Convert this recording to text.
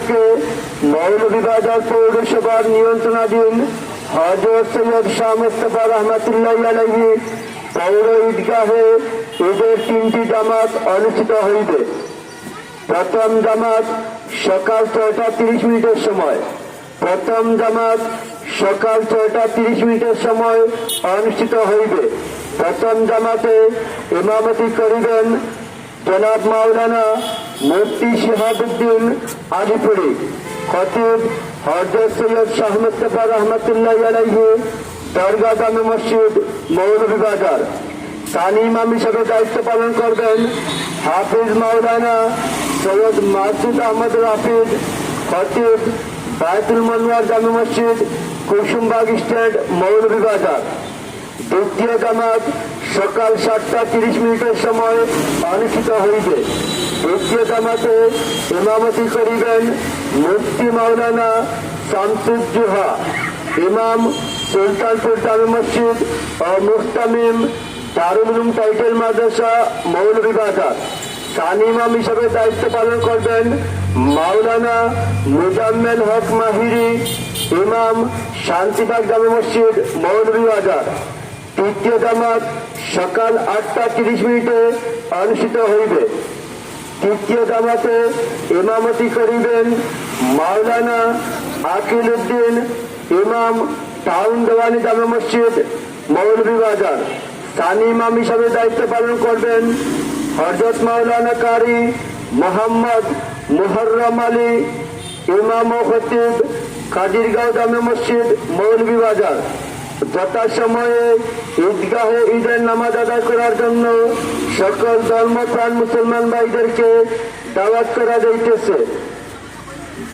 উপলক্ষে মৌলভীবাজার পৌরসভার নিয়ন্ত্রণাধীন হযরত সৈয়দ শাহ মুস্তাফা রহমাতুল্লাহি আলাইহি পৌর ঈদগাহে ঈদের 3টি জামাত অনুষ্ঠিত হইবে। প্রথম জামাত সকাল 6টা 30 মিনিটের সময় অনুষ্ঠিত হইবে। প্রথম জামাতে ইমামতি করিবেন জনাব মাওলানা মুফতি শিহাবুদ্দিন আলিপুরি, খতিব হযরত সৈয়দ শাহ মুস্তাফা রহমাতুল্লাহি আলাইহি, দরগাহ জামে মসজিদ মৌলভীবাজার। সানি ইমাম হিসেবে দায়িত্ব পালন করবেন হাফিজ মাওলানা সৈয়দ মাসুদ আহমদ রাফিদ, খতিব বায়তুল মনোয়ার জামে মসজিদ কুসুমবাগ স্ট্যান্ড মৌলভীবাজার। দ্বিতীয় জামাত সকাল 7টা 30 মিনিটের সময় অনুষ্ঠিত হইবে। দ্বিতীয় জামাতে ইমামতি করিবেন মুফতি মাওলানা শামসুজ্জোহা, ইমাম সুলতানপুর জামে মসজিদ ও মুহতামিম দারুল উলুম টাইটেল মাদ্রাসা মৌলভীবাজার। সানি ইমাম হিসেবে দায়িত্ব পালন করবেন মাওলানা মুজাম্মেল হক মাহিরি, ইমাম শান্তিবাগ জামে মসজিদ মৌলভীবাজার। তৃতীয় জামাত সকাল 8টা 30 মিনিটে অনুষ্ঠিত হইবে। তৃতীয় জামাতে ইমামতি করিবেন মাওলানা আকিল উদ্দিন, ইমাম টাউন দেওয়ানি জামে মসজিদ মৌলভীবাজার। সানি ইমাম হিসাবে দায়িত্ব পালন করবেন হযরত মাওলানা কারি মোহাম্মদ মুহররম আলী, ইমাম ও খতিব কাদিরগাঁও জামে মসজিদ মৌলভীবাজার। যথাসময়ে ঈদগাহে ঈদের নামাজ আদায় করার জন্য সকল ধর্মপ্রাণ মুসলমান ভাইদেরকে দাওয়াত করা যাইতেছে।